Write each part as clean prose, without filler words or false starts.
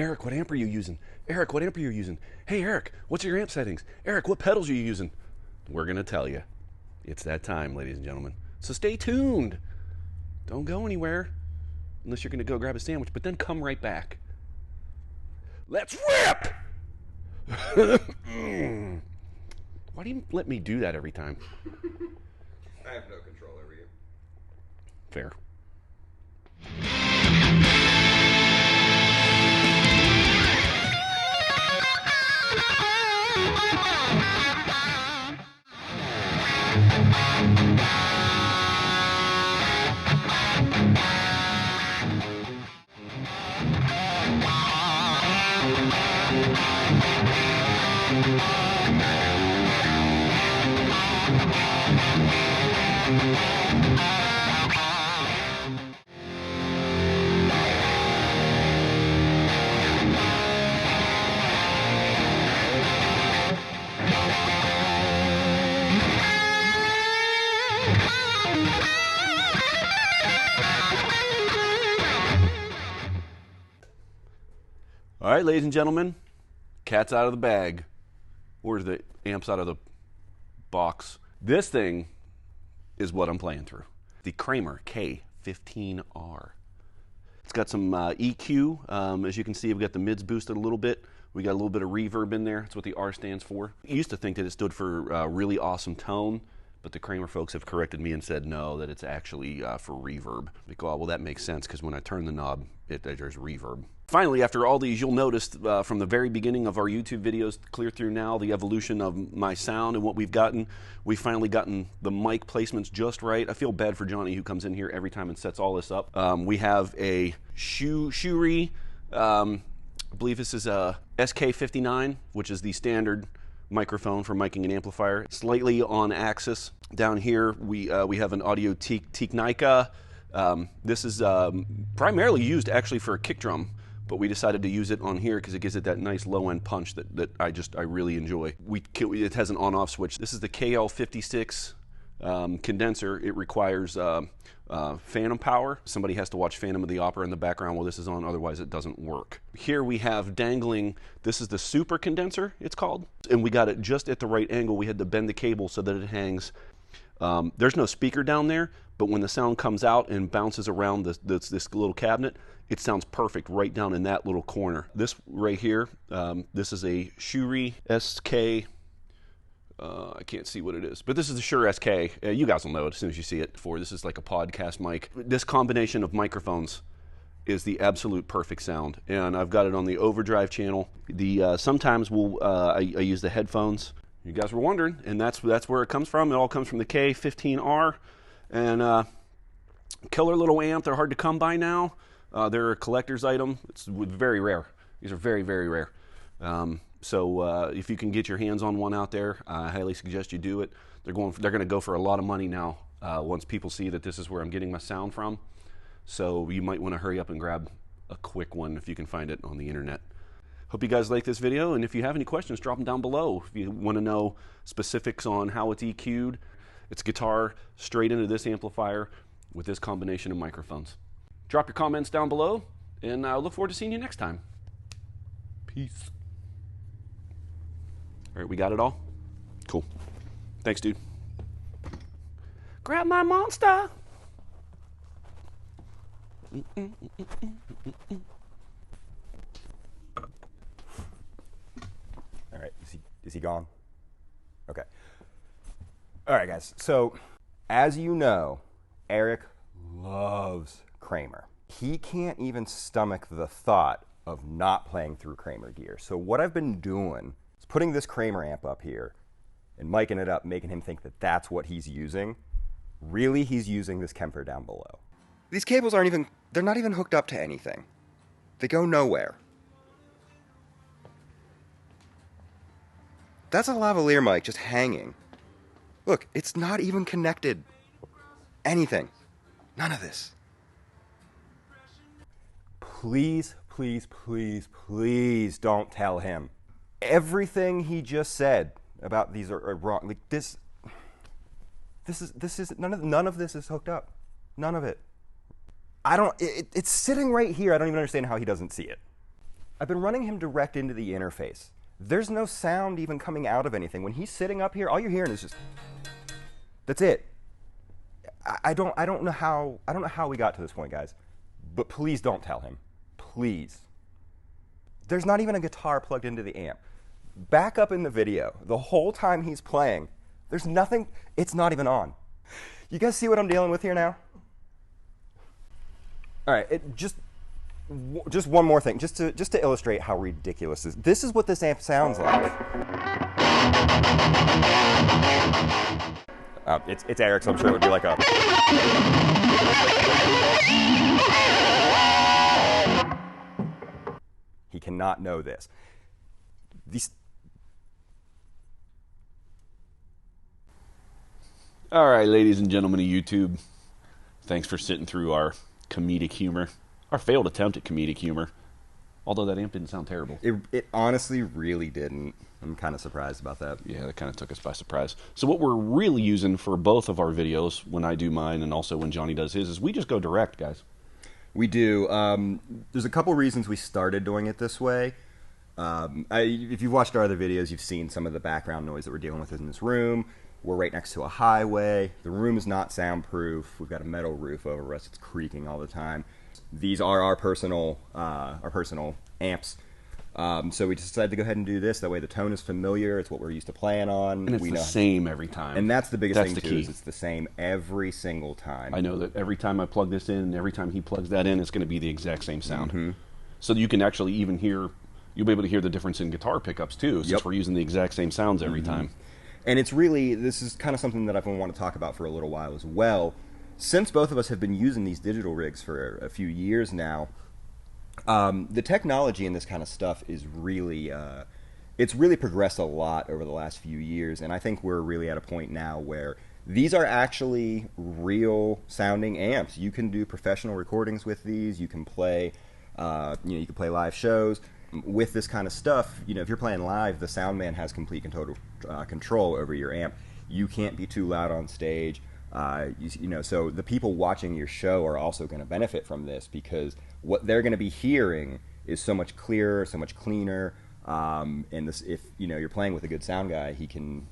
Eric, what amp are you using? Eric, what amp are you using? Hey, Eric, what's your amp settings? Eric, what pedals are you using? We're going to tell you. It's that time, ladies and gentlemen. So stay tuned. Don't go anywhere unless you're going to go grab a sandwich, but then come right back. Let's rip! Why do you let me do that every time? I have no control over you. Fair. All right, ladies and gentlemen, cat's out of the bag. Or the amp's out of the box. This thing is what I'm playing through. The Kramer K15R. It's got some EQ. As you can see, we've got the mids boosted a little bit. We got a little bit of reverb in there. That's what the R stands for. I used to think that it stood for really awesome tone, but the Kramer folks have corrected me and said no, that it's actually for reverb. Like, oh, well, that makes sense because when I turn the knob, there's reverb. Finally, after all these, you'll notice from the very beginning of our YouTube videos clear through now, the evolution of my sound and what we've gotten. We've finally gotten the mic placements just right. I feel bad for Johnny, who comes in here every time and sets all this up. We have a Shure, I believe this is a SK59, which is the standard microphone for miking an amplifier. Slightly on axis. Down here, we have an Audio Technica. This is primarily used actually for a kick drum, but we decided to use it on here because it gives it that nice low-end punch that I really enjoy. It has an on-off switch. This is the KL56 condenser. It requires phantom power. Somebody has to watch Phantom of the Opera in the background while this is on, otherwise it doesn't work. Here we have dangling, this is the super condenser, it's called, and we got it just at the right angle. We had to bend the cable so that it hangs. There's no speaker down there, but when the sound comes out and bounces around this little cabinet, it sounds perfect right down in that little corner. This right here, this is a Shure SK, I can't see what it is, but this is the Shure SK. You guys will know it as soon as you see it. This is like a podcast mic. This combination of microphones is the absolute perfect sound, and I've got it on the overdrive channel. Sometimes I use the headphones. You guys were wondering, and that's where it comes from. It all comes from the K15R, and killer little amp. They're hard to come by now. They're a collector's item. It's very rare. These are very, very rare. So if you can get your hands on one out there, I highly suggest you do it. They're going to go for a lot of money now once people see that this is where I'm getting my sound from. So you might want to hurry up and grab a quick one if you can find it on the internet. Hope you guys like this video, and if you have any questions, drop them down below. If you want to know specifics on how it's EQ'd, it's guitar straight into this amplifier with this combination of microphones. Drop your comments down below, and I look forward to seeing you next time. Peace. All right, we got it all? Cool. Thanks, dude. Grab my monster. All right, is he gone? Okay. All right, guys. So, as you know, Eric loves Kramer. He can't even stomach the thought of not playing through Kramer gear. So what I've been doing is putting this Kramer amp up here and miking it up, making him think that that's what he's using. Really, he's using this Kemper down below. These cables they're not even hooked up to anything. They go nowhere. That's a lavalier mic just hanging. Look, it's not even connected. Anything. None of this. Please, please, please, please don't tell him. Everything he just said about these are wrong. Like this is none of this is hooked up. None of it. It's sitting right here. I don't even understand how he doesn't see it. I've been running him direct into the interface. There's no sound even coming out of anything. When he's sitting up here, all you're hearing is just, that's it. I don't know how we got to this point, guys. But please don't tell him. Please. There's not even a guitar plugged into the amp. Back up in the video. The whole time he's playing, there's nothing, it's not even on. You guys see what I'm dealing with here now? All right, just one more thing, just to illustrate how ridiculous this is. This is what this amp sounds like. It's Eric, so I'm sure it would be like a... He cannot know this. All right, ladies and gentlemen of YouTube, thanks for sitting through our comedic humor, our failed attempt at comedic humor, although that amp didn't sound terrible. It honestly really didn't. I'm kind of surprised about that. Yeah, that kind of took us by surprise. So what we're really using for both of our videos, when I do mine and also when Johnny does his, is we just go direct, guys. We do. There's a couple reasons we started doing it this way. If you've watched our other videos, you've seen some of the background noise that we're dealing with in this room. We're right next to a highway. The room is not soundproof. We've got a metal roof over us. It's creaking all the time. These are our personal amps. So we decided to go ahead and do this. That way the tone is familiar. It's what we're used to playing on. And it's the same every time. And that's the biggest thing, too, key. is it's the same every single time. I know that every time I plug this in, and every time he plugs that in, it's going to be the exact same sound. Mm-hmm. So you can actually even hear, you'll be able to hear the difference in guitar pickups, too, since we're using the exact same sounds every time. And it's really, this is kind of something that I've been wanting to talk about for a little while as well. Since both of us have been using these digital rigs for a few years now, the technology in this kind of stuff is really, it's really progressed a lot over the last few years, and I think we're really at a point now where these are actually real sounding amps. You can do professional recordings with these. You can play, you can play live shows with this kind of stuff. If you're playing live, the sound man has complete and total control over your amp. You can't be too loud on stage. So the people watching your show are also going to benefit from this, because what they're going to be hearing is so much clearer, so much cleaner. And this, if you're playing with a good sound guy, he can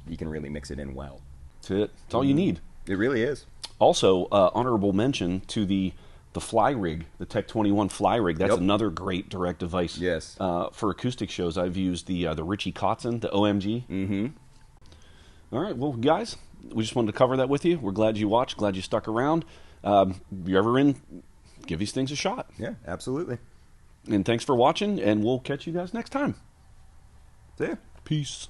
really mix it in well. That's it. That's all you need. It really is. Also, honorable mention to the Fly Rig, the Tech 21 Fly Rig. That's another great direct device. Yes. For acoustic shows, I've used the Richie Kotzen, the OMG. Mm-hmm. All right, well, guys, we just wanted to cover that with you. We're glad you watched, glad you stuck around. If you're ever in, give these things a shot. Yeah, absolutely. And thanks for watching, and we'll catch you guys next time. See ya. Peace.